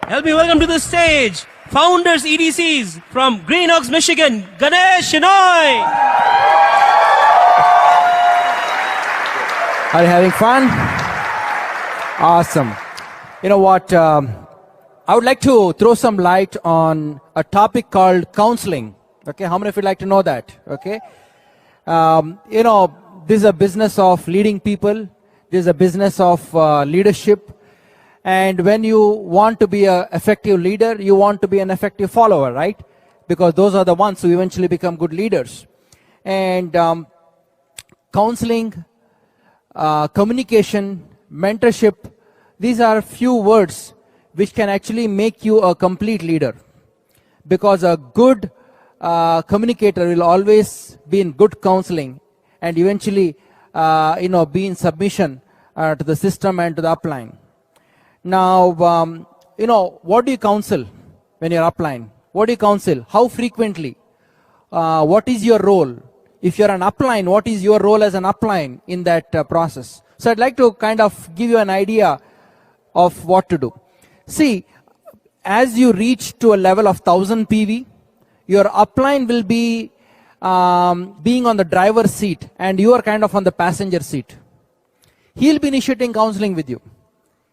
Help me welcome to the stage, Founders EDCs from Green Oaks, Michigan, Ganesh Shenoy. Are you having fun? Awesome. You know what? I would like to throw some light on a topic called counseling. Okay, how many of you like to know that? Okay. This is a business of leading people. This is a business of leadership. And when you want to be an effective leader, you want to be an effective follower, right? Because those are the ones who eventually become good leaders. And counseling, communication, mentorship, these are few words which can actually make you a complete leader. Because a good communicator will always be in good counseling and eventually, be in submission to the system and to the upline. Now, what do you counsel when you're upline? What do you counsel? How frequently? What is your role? If you're an upline, what is your role as an upline in that process? So I'd like to kind of give you an idea of what to do. See, as you reach to a level of 1000 PV, your upline will be being on the driver's seat and you are kind of on the passenger seat. He'll be initiating counseling with you.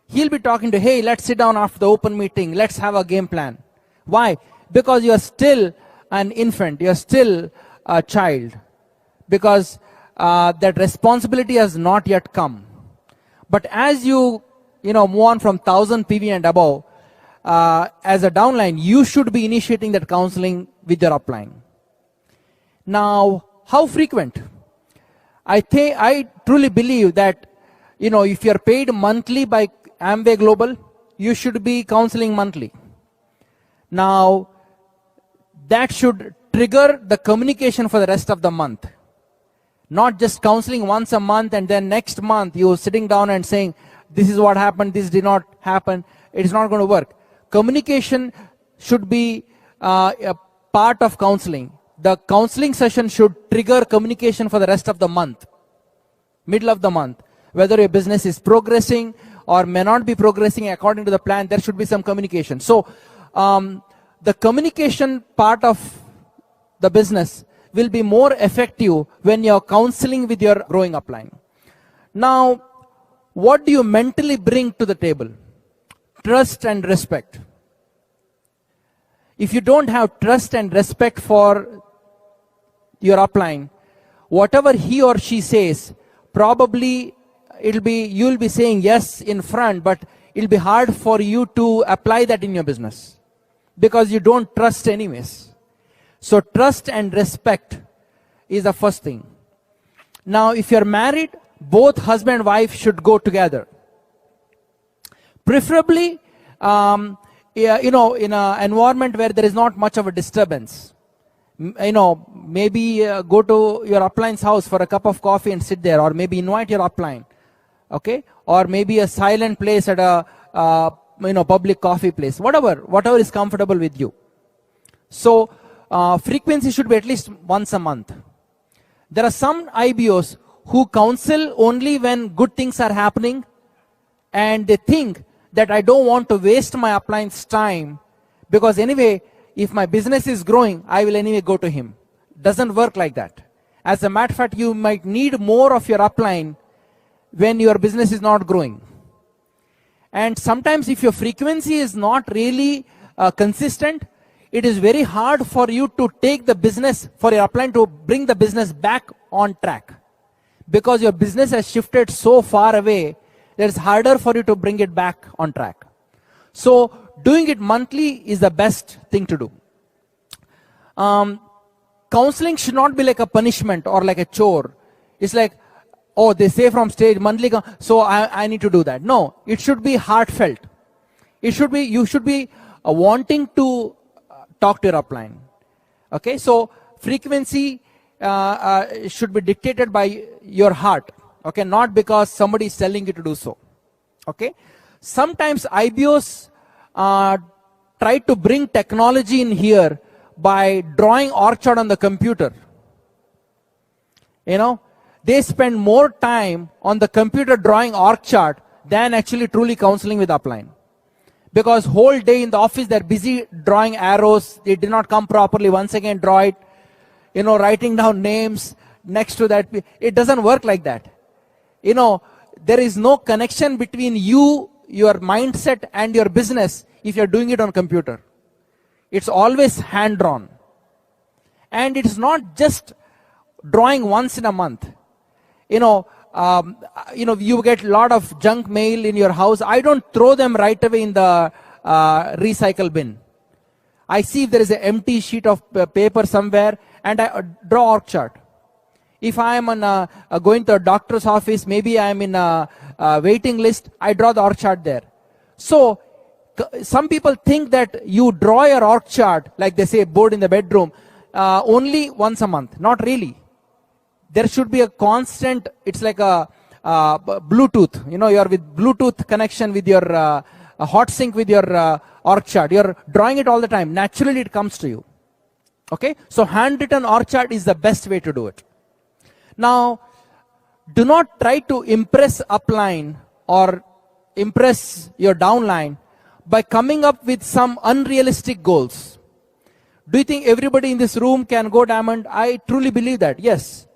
He'll be talking to, hey, let's sit down after the open meeting. Let's have a game plan. Why? Because you're still an infant. You're still a child. Because that responsibility has not yet come. But as you move on from 1000 PV and above, as a downline, you should be initiating that counseling with your upline. Now, how frequent? I truly believe that, if you're paid monthly by Amway Global, you should be counseling monthly. Now, that should trigger the communication for the rest of the month. Not just counseling once a month and then next month you're sitting down and saying, this is what happened, this did not happen, it is not going to work. Communication should be a part of counseling. The counseling session should trigger communication for the rest of the month, middle of the month. Whether your business is progressing or may not be progressing according to the plan, there should be some communication. So the communication part of the business will be more effective when you're counseling with your growing upline. Now, what do you mentally bring to the table? Trust and respect. If you don't have trust and respect for your upline, whatever he or she says, probably you'll be saying yes in front, but it'll be hard for you to apply that in your business because you don't trust anyways. So trust and respect is the first thing. Now, if you're married, both husband and wife should go together. Preferably, in an environment where there is not much of a disturbance. Maybe go to your upline's house for a cup of coffee and sit there, or maybe invite your upline. Okay, or maybe a silent place at a public coffee place, whatever is comfortable with you. So frequency should be at least once a month. There are some IBOs who counsel only when good things are happening, and they think that I don't want to waste my upline's time because anyway, if my business is growing, I will anyway go to him. Doesn't work like that. As a matter of fact, you might need more of your upline when your business is not growing. And sometimes if your frequency is not really consistent, it is very hard for you to take the business, for your upline to bring the business back on track. Because your business has shifted so far away, it's harder for you to bring it back on track. So doing it monthly is the best thing to do. Counseling should not be like a punishment or like a chore. It's like, oh, they say from stage monthly, so I need to do that. No, it should be heartfelt. You should be wanting to talk to your upline. Okay, so frequency should be dictated by your heart. Okay, not because somebody is telling you to do so. Okay, sometimes IBOs try to bring technology in here by drawing org chart on the computer. They spend more time on the computer drawing org chart than actually truly counseling with upline. Because whole day in the office they're busy drawing arrows. They did not come properly. Once again, draw it. Writing down names next to that. It doesn't work like that. There is no connection between you, your mindset, and your business if you're doing it on computer. It's always hand-drawn. And it's not just drawing once in a month. You get a lot of junk mail in your house. I don't throw them right away in the recycle bin. I see if there is an empty sheet of paper somewhere, and I draw org chart. If I am going to a doctor's office, maybe I am in a waiting list, I draw the org chart there. So, some people think that you draw your org chart, like they say, board in the bedroom, only once a month. Not really. There should be a constant, it's like a Bluetooth. You are with Bluetooth connection with your hot sync with your org chart. You're drawing it all the time. Naturally, it comes to you. Okay? So, handwritten org chart is the best way to do it. Now, do not try to impress upline or impress your downline by coming up with some unrealistic goals. Do you think everybody in this room can go diamond? I truly believe that, yes.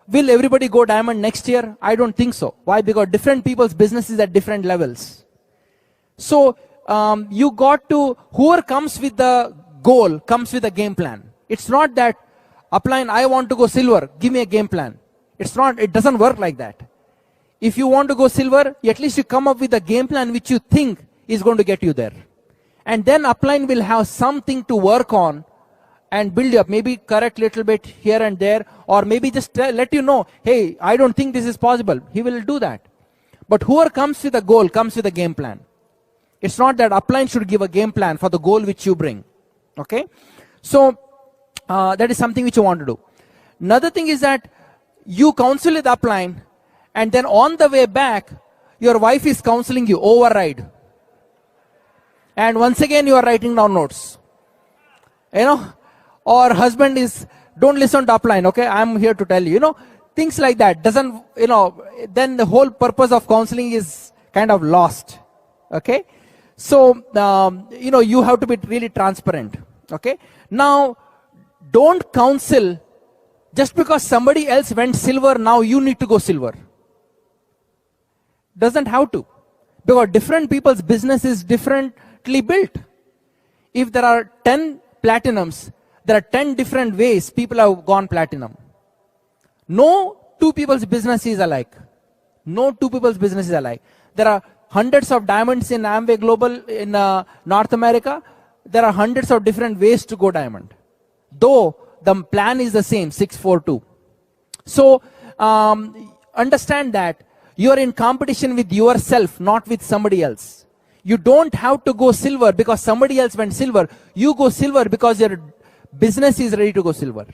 Will everybody go diamond next year? I don't think so. Why? Because different people's businesses at different levels. So, you got to, whoever comes with the goal, comes with a game plan. It's not that, upline, I want to go silver, give me a game plan. It doesn't work like that. If you want to go silver, at least you come up with a game plan which you think is going to get you there. And then upline will have something to work on and build you up. Maybe correct little bit here and there, or maybe just let you know, hey, I don't think this is possible. He will do that. But whoever comes with a goal, comes with a game plan. It's not that upline should give a game plan for the goal which you bring. Okay? So, that is something which you want to do. Another thing is that you counsel with upline, and then on the way back, your wife is counseling you, override. And once again, you are writing down notes. Or husband is, don't listen to upline, okay? I'm here to tell you, things like that. Then the whole purpose of counseling is kind of lost. Okay? So, you have to be really transparent. Okay? Now, don't counsel just because somebody else went silver, now you need to go silver. Doesn't have to. Because different people's business is differently built. If there are 10 platinums, there are 10 different ways people have gone platinum. No two people's business is alike. No two people's business is alike. There are hundreds of diamonds in Amway Global in North America. There are hundreds of different ways to go diamond. Though the plan is the same, 642. So, understand that you are in competition with yourself, not with somebody else. You don't have to go silver because somebody else went silver. You go silver because your business is ready to go silver.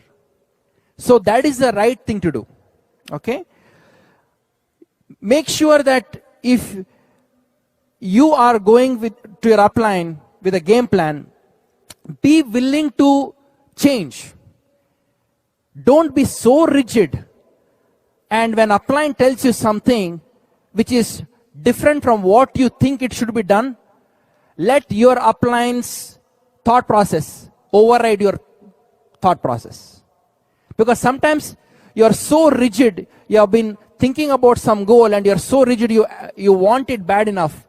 So that is the right thing to do. Okay? Make sure that if you are going to your upline with a game plan, be willing to change. Don't be so rigid. And when upline tells you something which is different from what you think it should be done, let your upline's thought process override your thought process. Because sometimes you are so rigid, you have been thinking about some goal and you are so rigid, you want it bad enough.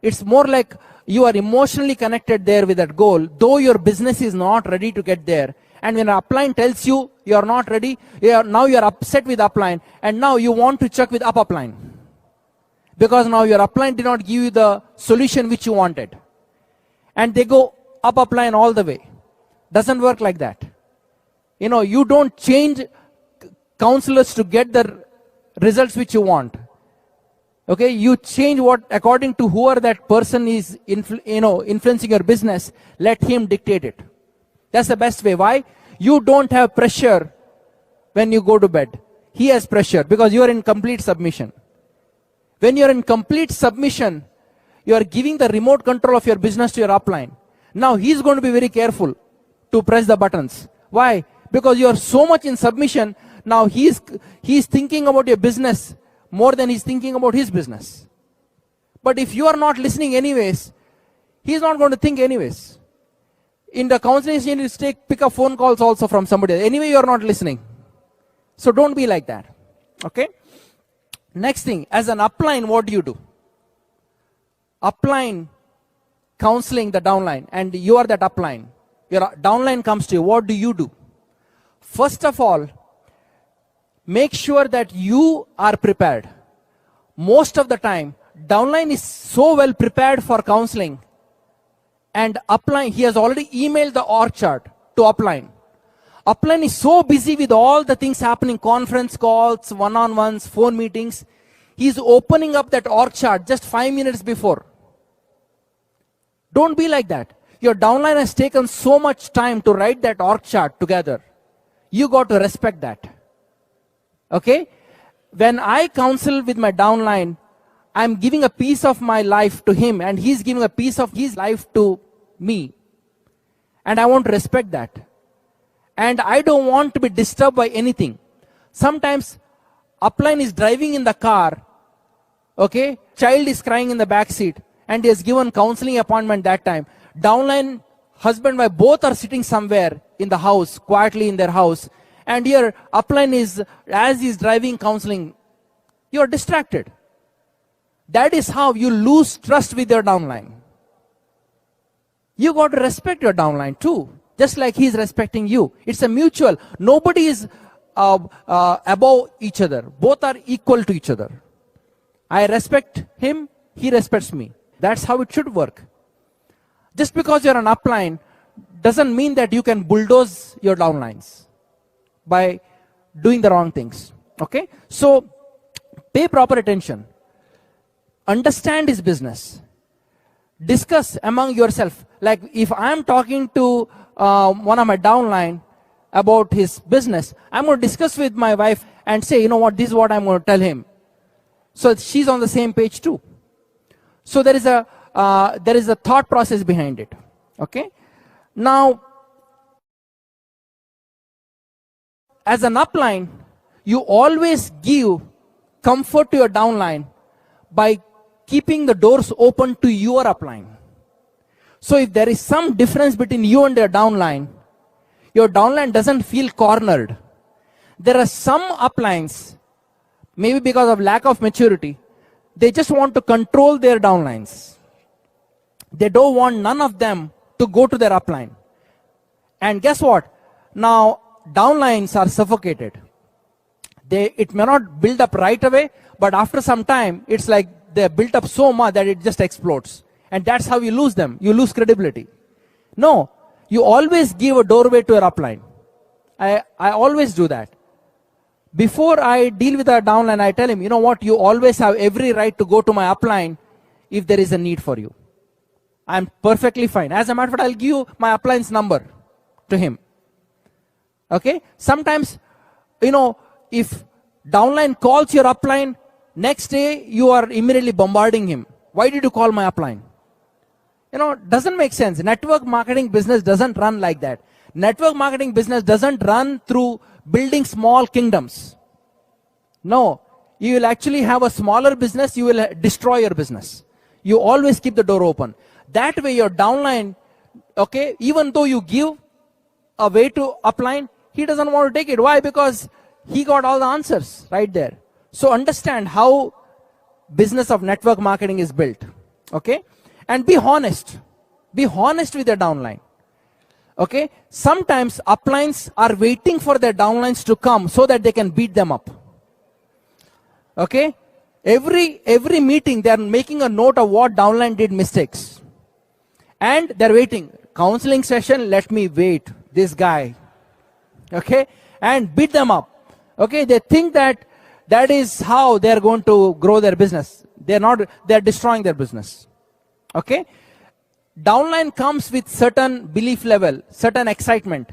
It's more like you are emotionally connected there with that goal, though your business is not ready to get there. And when an upline tells you you are not ready, now you are upset with upline, and now you want to check with upline. Because now your upline did not give you the solution which you wanted. And they go upline all the way. Doesn't work like that. You don't change counselors to get the results which you want. Okay, you change according to whoever that person is influencing your business, let him dictate it. That's the best way. Why? You don't have pressure when you go to bed. He has pressure because you are in complete submission. When you are in complete submission, you are giving the remote control of your business to your upline. Now he's going to be very careful to press the buttons. Why? Because you are so much in submission. Now he's thinking about your business more than he's thinking about his business. But if you are not listening anyways, He's not going to think anyways. In the counseling, you need to pick up phone calls also from somebody else. Anyway, you're not listening. So don't be like that. Okay? Next thing, as an upline, what do? Upline counseling the downline, and you are that upline. Your downline comes to you. What do? First of all, make sure that you are prepared. Most of the time, downline is so well prepared for counseling, and upline, he has already emailed the org chart to upline. Upline is so busy with all the things happening, conference calls, one-on-ones, phone meetings. He's opening up that org chart just 5 minutes before. Don't be like that. Your downline has taken so much time to write that org chart together. You got to respect that. Okay? When I counsel with my downline, I'm giving a piece of my life to him, and he's giving a piece of his life to me. And I want to respect that. And I don't want to be disturbed by anything. Sometimes upline is driving in the car, okay? Child is crying in the back seat, and he has given counseling appointment that time. Downline, husband and wife, both are sitting somewhere in the house, quietly in their house. And here, upline is, as he's driving counseling, you're distracted. That is how you lose trust with your downline. You got to respect your downline too, just like he's respecting you. It's a mutual. Nobody is above each other. Both are equal to each other. I respect him, he respects me. That's how it should work. Just because you're an upline doesn't mean that you can bulldoze your downlines by doing the wrong things. Okay? So, pay proper attention. Understand his business. Discuss among yourself. Like if I'm talking to one of my downline about his business, I'm going to discuss with my wife and say, you know what, this is what I'm going to tell him. So she's on the same page too. So there is a thought process behind it. Okay? Now, as an upline, you always give comfort to your downline by keeping the doors open to your upline. So if there is some difference between you and your downline doesn't feel cornered. There are some uplines, maybe because of lack of maturity, they just want to control their downlines. They don't want none of them to go to their upline. And guess what? Now, downlines are suffocated. It may not build up right away, but after some time, it's like they're built up so much that it just explodes. And that's how you lose them. You lose credibility. No, you always give a doorway to your upline. I always do that. Before I deal with a downline, I tell him, you know what, you always have every right to go to my upline if there is a need for you. I'm perfectly fine. As a matter of fact, I'll give you my upline's number to him. Okay? Sometimes, if downline calls your upline, next day you are immediately bombarding him. Why did you call my upline? Doesn't make sense. Network marketing business doesn't run like that. Network marketing business doesn't run through building small kingdoms. No, you will actually have a smaller business, you will destroy your business. You always keep the door open. That way your downline, okay, even though you give a way to upline, he doesn't want to take it. Why? Because he got all the answers right there. So understand how business of network marketing is built. Okay? And be honest. Be honest with your downline. Okay? Sometimes uplines are waiting for their downlines to come so that they can beat them up. Okay? Every meeting they are making a note of what downline did mistakes. And they're waiting. Counseling session, let me wait. This guy. Okay? And beat them up. Okay? They think that is how they're going to grow their business. They're destroying their business. Okay? Downline comes with certain belief level, certain excitement.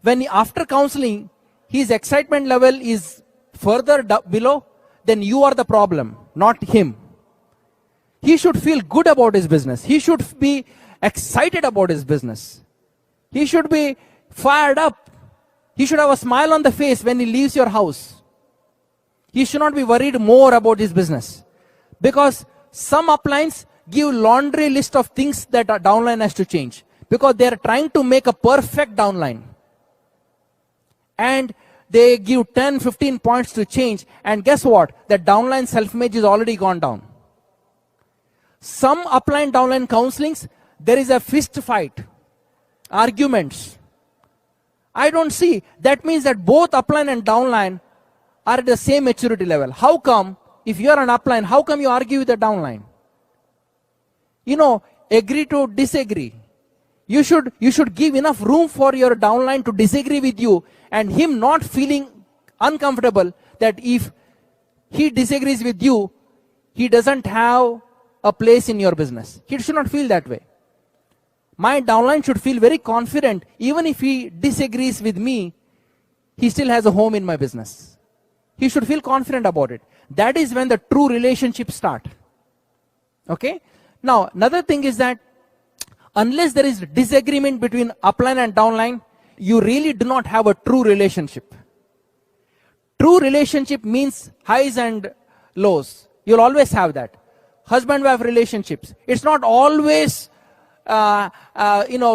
When after counseling, his excitement level is further below, then you are the problem, not him. He should feel good about his business. He should be excited about his business. He should be fired up. He should have a smile on the face when he leaves your house. He should not be worried more about his business. Because some uplines, give laundry list of things that a downline has to change, because they are trying to make a perfect downline. And they give 10, 15 points to change, and guess what? The downline self-image is already gone down. Some upline downline counselings, there is a fist fight, arguments. I don't see. That means that both upline and downline are at the same maturity level. How come, if you are an upline, how come you argue with the downline? Agree to disagree. You should give enough room for your downline to disagree with you, and him not feeling uncomfortable that if he disagrees with you, he doesn't have a place in your business. He should not feel that way. My downline should feel very confident. Even if he disagrees with me, he still has a home in my business. He should feel confident about it. That is when the true relationships start. Okay? Now, another thing is that unless there is disagreement between upline and downline, you really do not have a true relationship. True relationship means highs and lows. You'll always have that. Husband-wife relationships. It's not always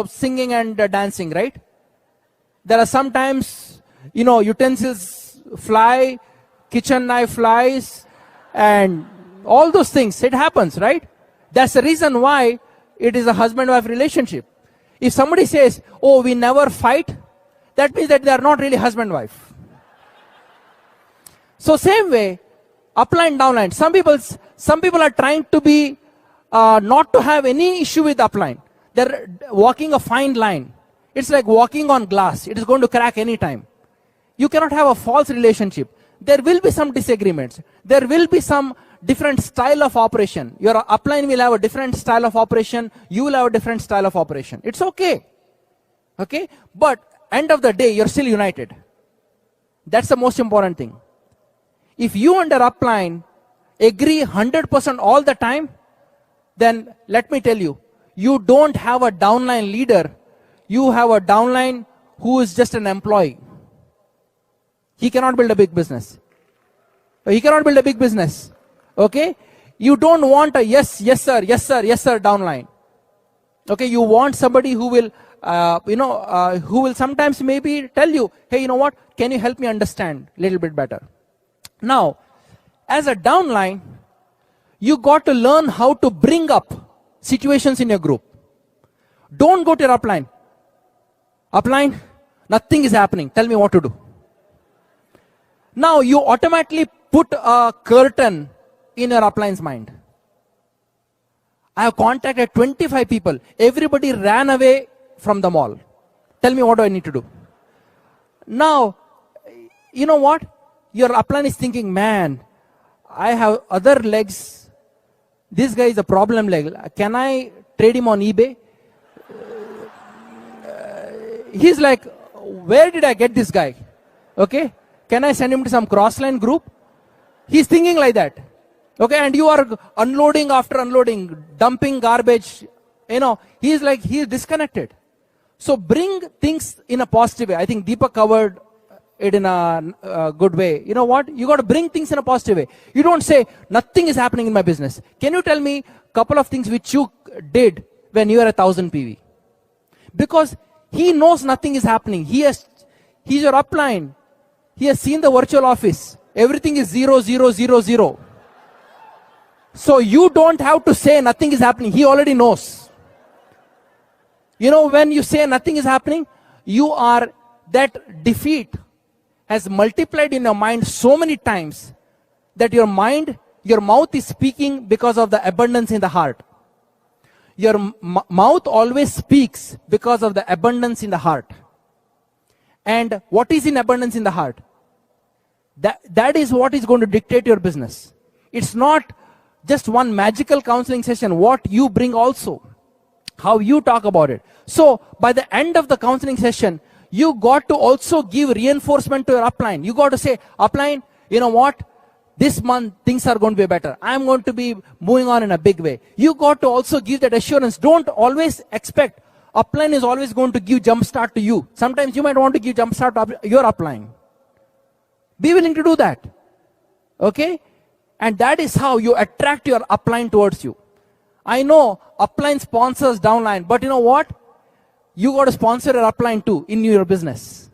singing and dancing, right? There are sometimes, utensils fly, kitchen knife flies, and all those things. It happens, right? That's the reason why it is a husband-wife relationship. If somebody says, oh, we never fight, that means that they are not really husband-wife. So same way, upline, downline. Some people are trying to be, not to have any issue with upline. They're walking a fine line. It's like walking on glass. It is going to crack anytime. You cannot have a false relationship. There will be some disagreements. There will be some different style of operation. Your upline will have a different style of operation. You will have a different style of operation. It's okay. Okay? But end of the day, you're still united. That's the most important thing. If you and your upline agree 100% all the time, then let me tell you, you don't have a downline leader. You have a downline who is just an employee. He cannot build a big business. He cannot build a big business. Okay? You don't want a yes sir downline. Okay? You want somebody who will, who will sometimes maybe tell you, hey, you know what? Can you help me understand a little bit better? Now, as a downline, you got to learn how to bring up situations in your group. Don't go to your upline. Upline, nothing is happening. Tell me what to do. Now you automatically put a curtain in your upline's mind. I have contacted 25 people. Everybody ran away from the mall. Tell me what do I need to do. Now, you know what? Your upline is thinking, man, I have other legs. This guy is a problem leg. Can I trade him on eBay? He's like, where did I get this guy? Okay? Can I send him to some crossline group? He's thinking like that. Okay? And you are unloading after unloading, dumping garbage. He's disconnected. So bring things in a positive way. I think Deepak covered it in a good way. You know what? You got to bring things in a positive way. You don't say, nothing is happening in my business. Can you tell me a couple of things which you did when you were 1,000 PV? Because he knows nothing is happening. He's your upline. He has seen the virtual office. Everything is 0, 0, 0, 0. So you don't have to say nothing is happening. He already knows. When you say nothing is happening, that defeat has multiplied in your mind so many times that your mouth is speaking because of the abundance in the heart. Your mouth always speaks because of the abundance in the heart. And what is in abundance in the heart? That is what is going to dictate your business. It's not just one magical counseling session. What you bring also. How you talk about it. So by the end of the counseling session, you got to also give reinforcement to your upline. You got to say, upline, you know what? This month things are going to be better. I'm going to be moving on in a big way. You got to also give that assurance. Don't always expect upline is always going to give jump start to you. Sometimes you might want to give jump start to your upline. Be willing to do that. Okay? And that is how you attract your upline towards you. I know upline sponsors downline, but you know what? You got to sponsor your upline too in your business.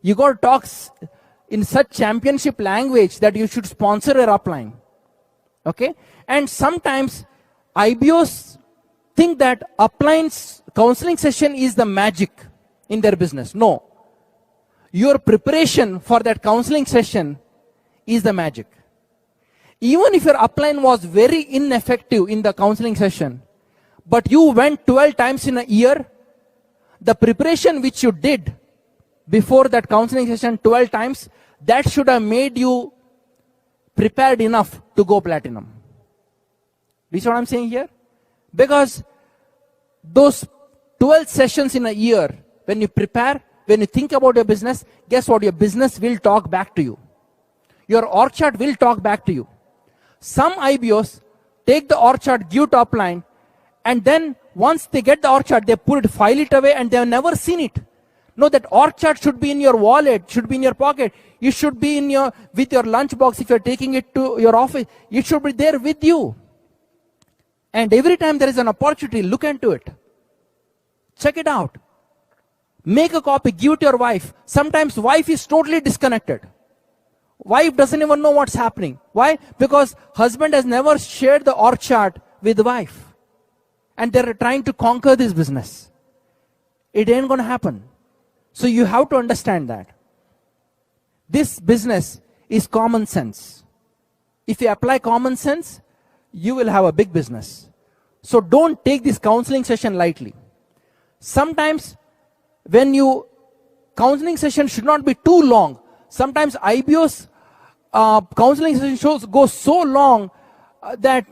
You got to talk in such championship language that you should sponsor your upline. Okay? And sometimes IBOs think that upline's counseling session is the magic in their business. No. Your preparation for that counseling session is the magic. Even if your upline was very ineffective in the counseling session, but you went 12 times in a year, the preparation which you did before that counseling session 12 times, that should have made you prepared enough to go platinum. Do you see what I'm saying here? Because those 12 sessions in a year, when you prepare, when you think about your business, guess what? Your business will talk back to you. Your org chart will talk back to you. Some IBOs take the org chart, give to upline, and then once they get the org chart, they put it, file it away, and they have never seen it. No, that org chart should be in your wallet, should be in your pocket. It should be in with your lunchbox if you're taking it to your office. It should be there with you. And every time there is an opportunity, look into it. Check it out. Make a copy, give it to your wife. Sometimes wife is totally disconnected. Wife doesn't even know what's happening. Why? Because husband has never shared the org chart with the wife. And they're trying to conquer this business. It ain't going to happen. So you have to understand that. This business is common sense. If you apply common sense, you will have a big business. So don't take this counseling session lightly. Sometimes counseling session should not be too long. Sometimes IBOs counseling sessions go so long that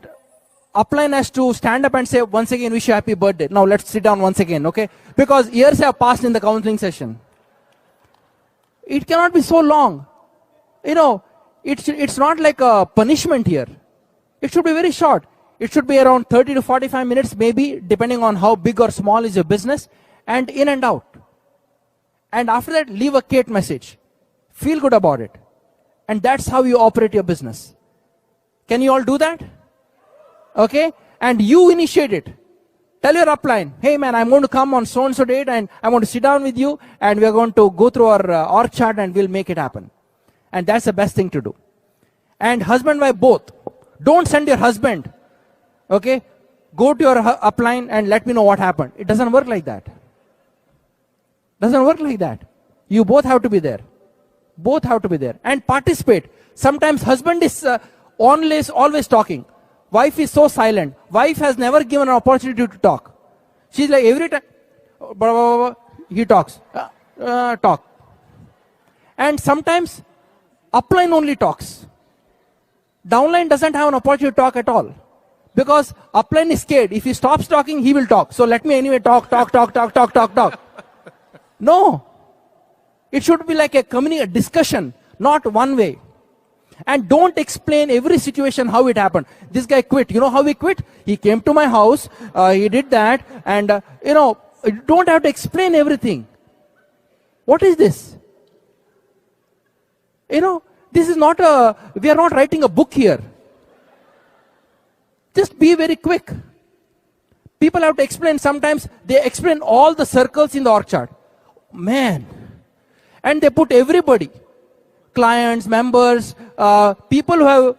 upline has to stand up and say, once again, wish you happy birthday. Now let's sit down once again, okay? Because years have passed in the counseling session. It cannot be so long. You know, it's not like a punishment here. It should be very short. It should be around 30 to 45 minutes, maybe, depending on how big or small is your business, and in and out. And after that, leave a Kate message. Feel good about it. And that's how you operate your business. Can you all do that? Okay? And you initiate it. Tell your upline, hey man, I'm going to come on so-and-so date and I'm going to sit down with you and we're going to go through our org chart and we'll make it happen. And that's the best thing to do. And husband, wife, both. Don't send your husband. Okay? Go to your upline and let me know what happened. It doesn't work like that. Doesn't work like that. You both have to be there. Both have to be there. And participate. Sometimes husband is always talking. Wife is so silent. Wife has never given an opportunity to talk. She's like every time, blah, blah, blah, blah, he talks. Talk. And sometimes upline only talks. Downline doesn't have an opportunity to talk at all. Because upline is scared. If he stops talking, he will talk. So let me anyway talk. No. It should be like a discussion, not one way. And don't explain every situation how it happened. This guy quit. You know how he quit? He came to my house, he did that, and you don't have to explain everything. What is this? This is not we are not writing a book here. Just be very quick. People have to explain. Sometimes they explain all the circles in the org chart. Man. And they put everybody. Clients, members, people who have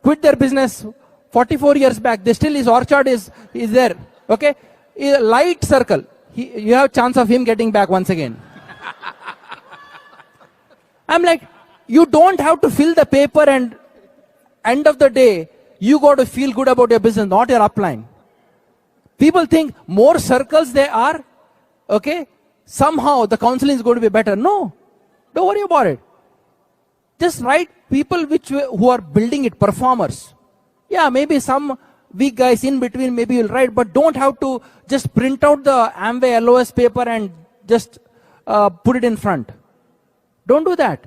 quit their business 44 years back. They still, his org chart is there. Okay? A light circle. You have chance of him getting back once again. I'm like, you don't have to fill the paper and end of the day, you got to feel good about your business, not your upline. People think more circles they are, okay, somehow the counseling is going to be better. No, don't worry about it. Just write people who are building it, performers. Yeah, maybe some weak guys in between, maybe you'll write, but don't have to just print out the Amway LOS paper and just put it in front. Don't do that.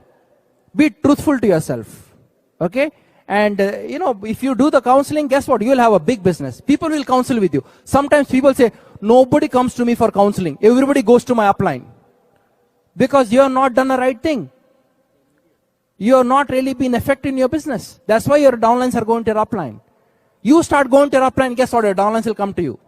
Be truthful to yourself. Okay? And, if you do the counseling, guess what? You will have a big business. People will counsel with you. Sometimes people say, nobody comes to me for counseling. Everybody goes to my upline. Because you have not done the right thing. You have not really been effective in your business. That's why your downlines are going to your upline. You start going to your upline, guess what? Your downlines will come to you.